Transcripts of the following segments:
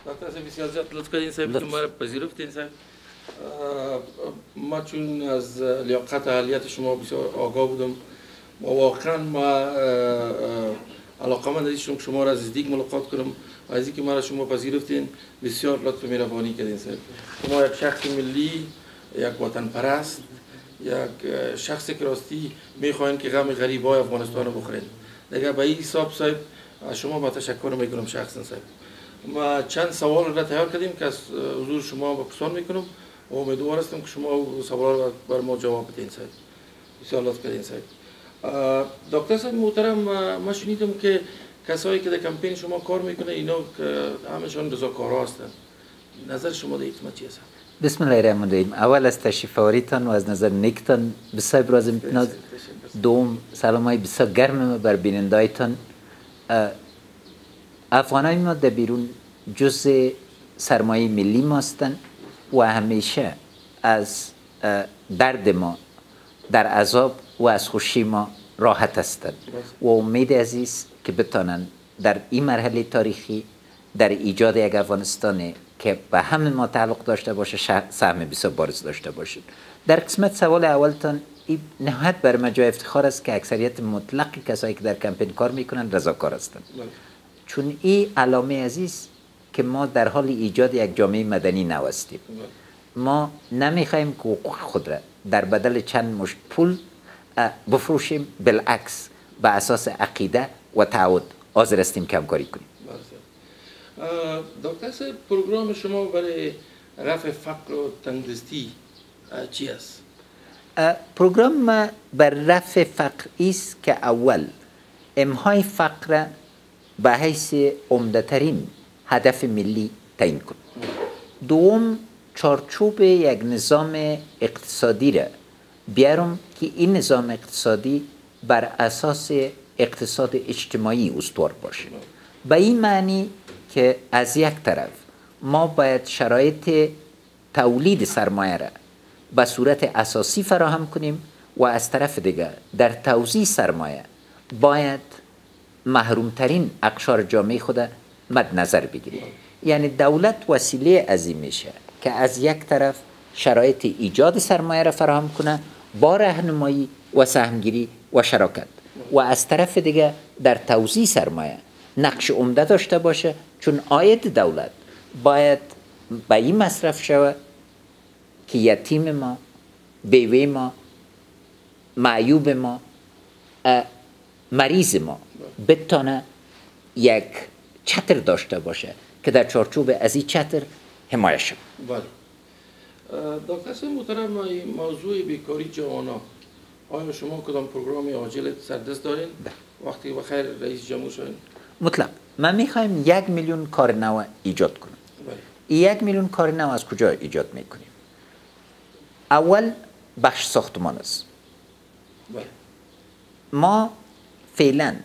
دکتر صاحب بسیار زیاد لطف کردین صاحب که ما را پذیرفتین صاحب. ما چون از لیاقت اهلیت شما بسیار آگاه بودم و واقعا ما علاقمند هستم که شما را از نزدیک ملاقات کنم و از اینکه ما را شما پذیرفتین بسیار لطف و مهربانی کردین صاحب. شما یک شخص ملی، یک وطن پرست، یک شخصی که راستی میخواین که غم غریبای افغانستان رو بخورین. دیگه به این حساب صاحب از شما با تشکر میکنم شخصا صاحب. ما چند سوال را تیار کردیم که از حضور شما بپرسان میکنم و امیدوار هستم که شما سوال را بر ما جواب بدین صاحب. بسیار لطف کردین صاحب. دکتر صاحب محترم، ما شنیدم که کسایی که در کمپین شما کار میکنه اینا همشون رضاکارا هستند. نظر شما در این قسمت چیه صاحب؟ بسم الله الرحمن الرحیم. اول از تشریف آوریتان و از نظر نیکتان بسیار ابراز امتنان. دوم سلامای بسیار گرم بر بینندایتان. افغانای ما در بیرون جزء سرمایه ملی ما هستند و همیشه از درد ما در عذاب و از خوشی ما راحت هستند و امید عزیز که بتانند در این مرحله تاریخی در ایجاد یک افغانستان که به همه ما تعلق داشته باشه سهم بسیار بارز داشته باشه. در قسمت سوال اولتان نهایت بر من جای افتخار است که اکثریت مطلق کسایی که در کمپین کار میکنن رضاکار هستند، چون این علامه عزیز که ما در حال ایجاد یک جامعه مدنی نو هستیم. ما نمیخوایم که حقوق خود را در بدل چند مشت پول بفروشیم، بالعکس به اساس عقیده و تعهد حاضر هستیم کمکاری کنیم. دکتر صاحب پروگرام شما برای رفع فقر و تندرستی چی است؟ پروگرام ما بر رفع فقر است که اول امحای فقر به حیث عمده ترین هدف ملی تعیین کنیم. دوم چارچوب یک نظام اقتصادی را بیارم که این نظام اقتصادی بر اساس اقتصاد اجتماعی استوار باشه. به این معنی که از یک طرف ما باید شرایط تولید سرمایه را به صورت اساسی فراهم کنیم و از طرف دیگر در توزیع سرمایه باید محرومترین اقشار جامعه خود مد نظر بگیریم. یعنی دولت وسیله عظیم میشه که از یک طرف شرایط ایجاد سرمایه را فراهم کنه با راهنمایی و سهمگیری و شراکت و از طرف دیگر در توزیع سرمایه نقش عمده داشته باشه، چون عاید دولت باید به این مصرف شود که یتیم ما، بیوه ما، معیوب ما، مریض ما بتانه یک چتر داشته باشه که در چارچوب از این چتر حمایت شود. بله. دکتر صاحب محترم، موضوع بیکاری جوانان، آیا شما کدام پروگرام عاجل سردست دارین؟ وقتی بخیر رئیس جمهور شدین؟ مطلق. من میخوایم 1 میلیون کار نو ایجاد کنیم. این 1 میلیون کار نو از کجا ایجاد میکنیم؟ اول بخش ساختمان است. ما فعلا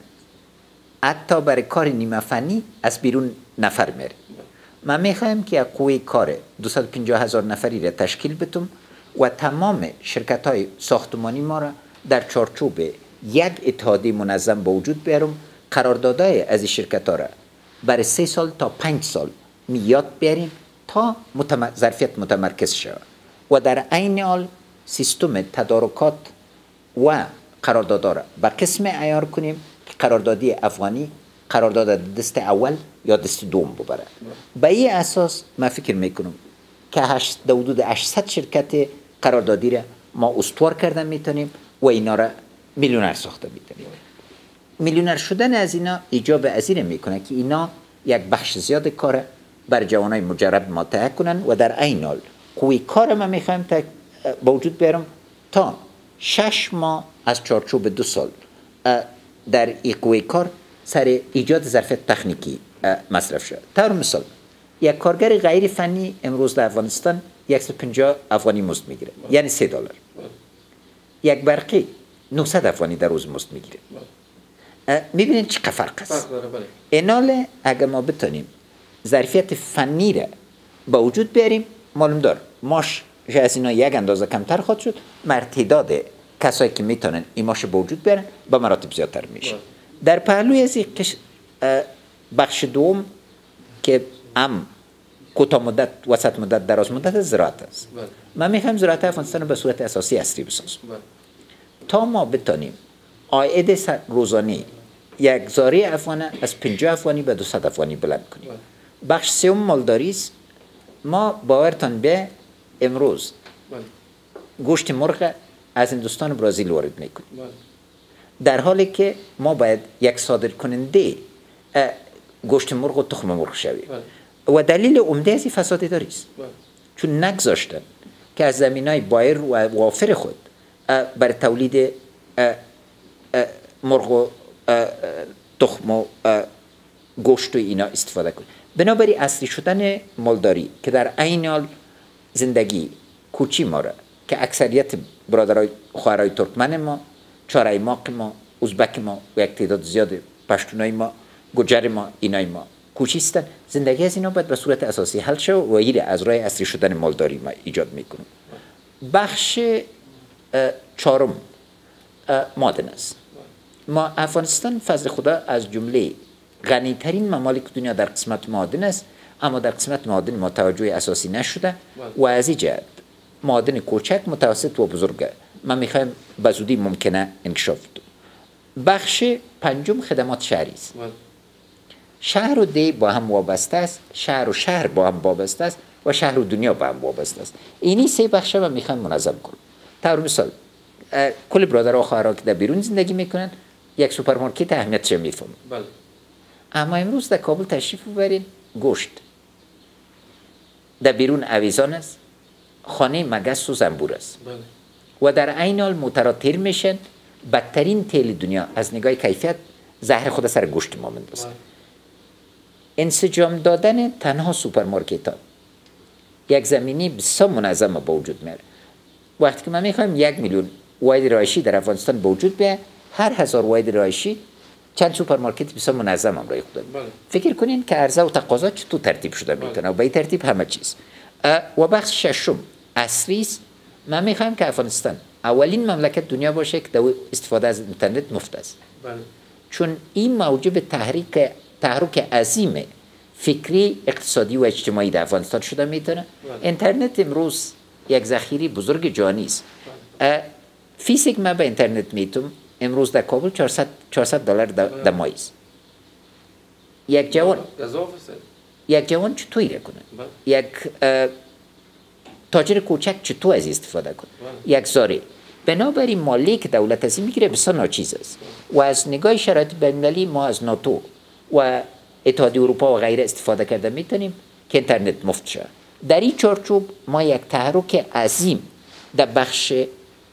حتی برای کار نیمه فنی از بیرون نفر میریم. من میخوایم که قوه کار 250,000 نفری را تشکیل بدم و تمام شرکت های ساختمانی ما را در چارچوب یک اتحادیه منظم به وجود بیارم. قراردادهای از این شرکت ها را برای 3 سال تا 5 سال میاد بیاریم تا ظرفیت متمرکز شود و در عین حال سیستم تدارکات و قراردادها را به قسم عیار کنیم که قراردادی افغانی قرارداد دست اول یا دست دوم ببره. به این اساس من فکر میکنم که حدود 800 شرکت قراردادی را ما استوار کرده میتونیم و اینا را میلیونر ساخته میتونیم. میلیونر شدن از اینا ایجاب ازیر میکنه که اینا یک بخش زیاد کار بر جوانای مجرب مطرح کنن و در عین حال قوه کار ما میخوایم با وجود بیارم تا 6 ماه از چارچوب 2 سال در این قوه کار سر ایجاد ظرفیت تکنیکی مصرف شد. طور مثال یک کارگر غیر فنی امروز در افغانستان 150 افغانی مزد میگیره، یعنی $3. یک برقی 900 افغانی در روز مزد میگیره. میبینید چقدر فرق است. ایناله اگر ما بتونیم ظرفیت فنی را با وجود بیاریم، معلوم دار ماش از اینا یک اندازه کمتر خواهد شد، تعداد کسایی که میتونن این ماش با وجود بیارن به مراتب زیادتر میشه. در پهلوی از بخش دوم که کوتاه مدت، وسط مدت، دراز مدت زراعت است. بله. من میخوایم زراعت افغانستان رو به صورت اساسی عصری بسازیم. بله. تا ما بتانیم عاید روزانه یک زاری افغانه از 50 افغانی به 200 افغانی بلند کنیم. بله. بخش سوم مالداری است. ما باورتان به امروز بله. گوشت مرغ از هندوستان و برزیل وارد میکنیم. بله. در حالی که ما باید یک صادر کننده گوشت مرغ و تخم مرغ شویم. بله. و دلیل عمده از این فساد اداری است. بله. چون نگذاشتن که از زمینای بایر و وافر خود بر تولید مرغ و تخم و گوشت و اینا استفاده کنیم. بنابراین اصلی شدن مالداری که در عین حال زندگی کوچی ما را که اکثریت برادرای خواهرای ترکمن ما، چارایماق ما، ازبک ما و یک تعداد زیاد پشتونای ما، گجر ما، اینای ما کوچی هستند، زندگی از اینا باید به صورت اساسی حل شود و این از راه اصلی شدن مالداری ما ایجاد میکنیم. بخش چهارم معادن است. ما افغانستان فضل خدا از جمله غنیترین ممالک دنیا در قسمت معادن است، اما در قسمت معادن ما توجه اساسی نشده و از این جهت معادن کوچک، متوسط و بزرگ ما میخوایم به زودی ممکنه انکشاف بدیم. بخش پنجم خدمات شهری است. شهر و دی با هم وابسته است، شهر و شهر با هم وابسته است و شهر و دنیا با هم وابسته است. اینی سه بخش ما میخوایم منظم کنیم. طور مثال کل برادرها و خواهرها که در بیرون زندگی میکنن یک سوپرمارکت اهمیتش میفهمن. بله. اما امروز در کابل تشریف ببرین گوشت در بیرون اویزان است، خانه مگس و زنبور است. بله. و در عین حال متراتر میشن بدترین تیل دنیا از نگاه کیفیت زهر خود سر گوشت ما مندازه. بله. انسجام دادن تنها سوپرمارکت ها یک زمینی بسیار منظم با وجود میاره. وقتی که ما میخوایم 1 میلیون واحد رهایشی در افغانستان به وجود بیاد، هر 1000 واحد رهایشی چند سوپرمارکت بسیار منظم هم راه خود. بله. فکر کنین که عرضه و تقاضا چطور ترتیب شده میتونه و به این ترتیب همه چیز. و بخش ششم عصری است. ما میخوایم که افغانستان اولین مملکت دنیا باشه که استفاده از اینترنت مفت است. بله. چون این موجب تحرک عظیم فکری، اقتصادی و اجتماعی در افغانستان شده میتونه. بله. اینترنت امروز یک ذخیره بزرگ جهانی است. بله. فیزیک ما به اینترنت میتونم امروز در کابل $400 در ماه است. یک جوان چطور ایره کنه؟ بله. یک تاجر کوچک چطور از استفاده کنه؟ بله. یک زاره. بنابراین مالی که دولت از این میگیره بسیار ناچیز است. و از نگاه شرایط بین‌المللی ما از ناتو و اتحادیه اروپا و غیره استفاده کرده میتونیم که اینترنت مفت شه. در این چارچوب ما یک تحرک عظیم در بخش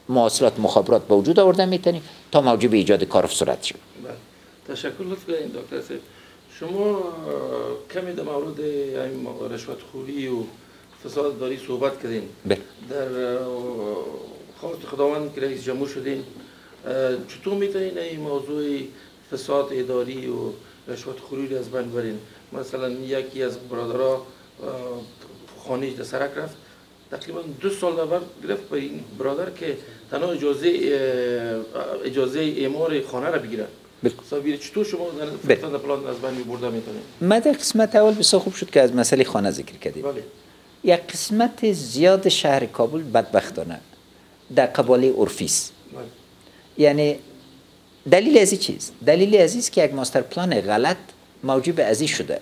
مواصلات مخابرات به وجود آورده میتونیم تا موجب ایجاد کار صورت شد. تشکر لطف کنید دکتر صاحب. شما کمی در مورد رشوتخوری و فساد داری صحبت کردین. در خواست خداوند که رئیس جمهور شدین، چطور میتونین این موضوع فساد اداری و رشوتخوری رو از بین برین؟ مثلا یکی از برادرها خانه در سرک رفت، تقریبا 2 سال اول گرفت به این برادر که تنها اجازه اعمار خانه را بگیره. صابیر چطور شما در پلان از بین می‌برده میتونید؟ ما در قسمت اول بسیار خوب شد که از مسئله خانه ذکر کردیم. بله. یک قسمت زیاد شهر کابل بدبختانه در قباله عرفی است. بله. یعنی دلیل از این چیز؟ دلیل از این است که یک ماستر پلان غلط موجب از این شده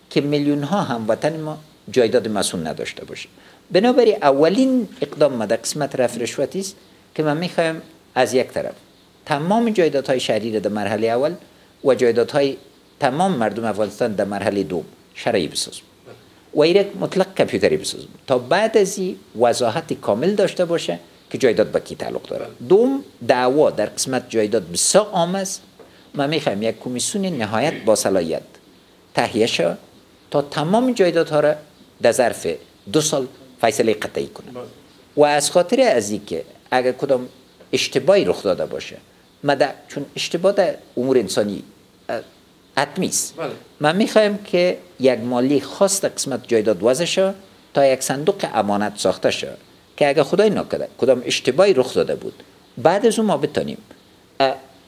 که میلیون ها هموطن ما جایداد مسئول نداشته باشه. بنابراین اولین اقدام ما در قسمت رفع رشوتی است که من میخوایم از یک طرف تمام جایدادهای شهری را در مرحله اول و جایدادهای تمام مردم افغانستان در مرحله دوم شرعی بسازم و ایرک مطلق کامپیوتری بسازم تا بعد از این وضاحت کامل داشته باشه که جایداد به کی تعلق داره. دوم، دعوا در قسمت جایداد بسیار عام است. ما میخوایم یک کمیسیون نهایت با صلاحیت تهیه شود تا تمام جایدادها را در ظرف 2 سال فیصله قطعی کنه. و از خاطر از این که اگر کدام اشتباهی رخ داده باشه، چون اشتباه در امور انسانی حتمی است، من میخوایم که یک مالی خاص در قسمت جایداد وضع شود تا یک صندوق امانت ساخته شود که اگر خدای نکرده کدام اشتباهی رخ داده بود، بعد از اون ما بتونیم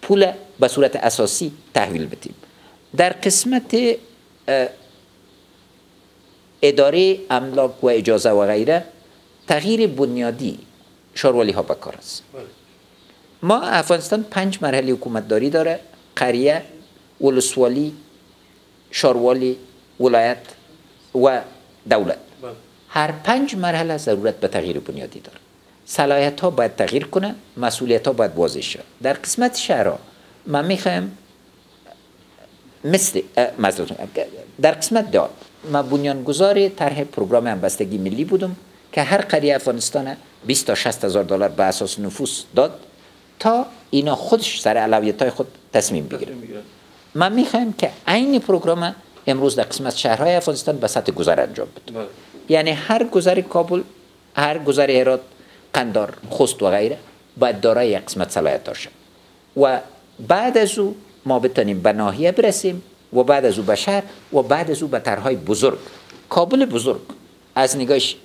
پول به صورت اساسی تحویل بدیم. در قسمت اداره املاک و اجازه و غیره تغییر بنیادی شاروالی ها بکار است. ما افغانستان 5 مرحله حکومتداری داره: قریه، ولسوالی، شاروالی، ولایت و دولت. هر 5 مرحله ضرورت به تغییر بنیادی داره. صلاحیت ها باید تغییر کنه، مسئولیت ها باید واضح شه. در قسمت شهرها من میخوایم در قسمت داد من بنیانگذار طرح پروگرام همبستگی ملی بودم که هر قریه افغانستان 20 تا 60 هزار دلار به اساس نفوس داد تا اینا خودش سر اولویت‌های خود تصمیم بگیره. من میخوایم که عین پروگرام امروز در قسمت شهرهای افغانستان به سطح گذر انجام بده. یعنی هر گذر کابل، هر گذر هرات، قندار، خوست و غیره باید دارای یک قسمت صلاحیت باشه و بعد از او ما بتونیم به ناحیه برسیم و بعد از او به شهر و بعد از او به طرحهای بزرگ. کابل بزرگ از نگاهش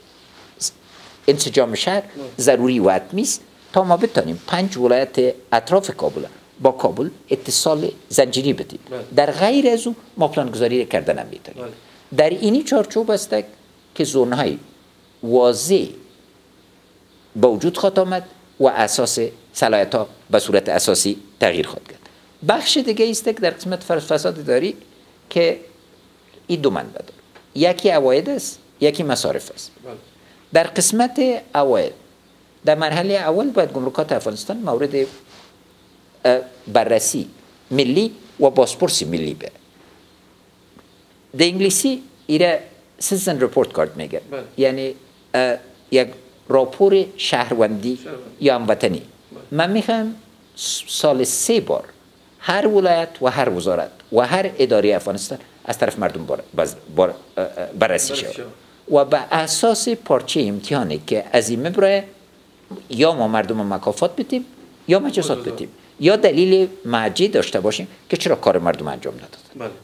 انسجام شهر ضروری و حتمی است تا ما بتونیم 5 ولایت اطراف کابل با کابل اتصال زنجیری بدیم. در غیر از او ما پلانگذاری کرده نمیتونیم. در اینی چارچوب است که زونهای واضح به وجود خواهد آمد و اساس صلاحیت ها به صورت اساسی تغییر خواهد کرد. بخش دیگه است که در قسمت فساد اداری که این دو منبع داره، یکی عواید است، یکی مصارف است. در قسمت عواید در مرحله اول باید گمرکات افغانستان مورد بررسی ملی و پاسپورت ملی بره. در انگلیسی ایره سیتیزن رپورت کارت میگه، یعنی یک راپور شهروندی یا هموطنی. من میخوام سال 3 بار هر ولایت و هر وزارت و هر اداره افغانستان از طرف مردم بررسی شود و به اساس پارچه امتحانی که از این مبرای یا ما مردم مکافات بدیم یا مجازات بدیم یا دلیل مرجعی داشته باشیم که چرا کار مردم انجام ندادن.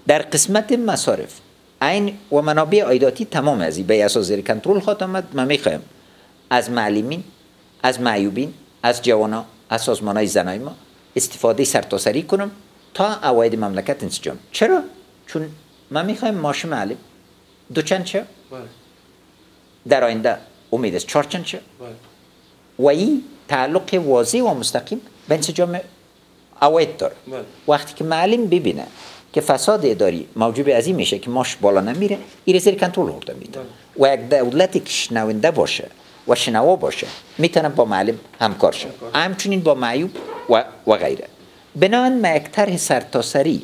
در قسمت مصارف عین و منابع عایداتی تمام از این به اساس زیر کنترل خواهد آمد. من میخوایم از معلمین، از معیوبین، از جوانا، از سازمانهای زنای ما استفاده سرتاسری کنم تا عواید مملکت انسجام. چرا؟ چون من میخوایم ماش معلم 2 چند شه، در آینده امید است 4 چند شه و این تعلق واضح و مستقیم به انسجام عواید داره. وقتی که معلم ببینه که فساد اداری موجب از این میشه که ماش بالا نمیره، این زیر کنترل آورده میده و یک دولتی که شنونده باشه و شنوا باشه میتونه با معلم همکار شه، همچنین با معیوب و غیره. بنابراین ما یک طرح سرتاسری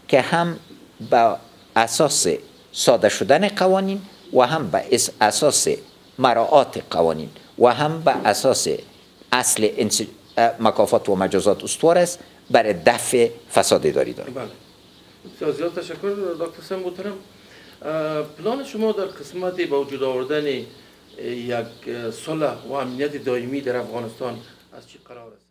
که هم با اساس ساده شدن قوانین و هم به اساس مراعات قوانین و هم به اساس اصل مکافات و مجازات استوار است برای دفع فساد اداری داریم. بله. زیاد تشکر دکتر سم محترم. پلان شما در قسمت با وجود آوردن یک صلح و امنیت دائمی در افغانستان از چه قرار است؟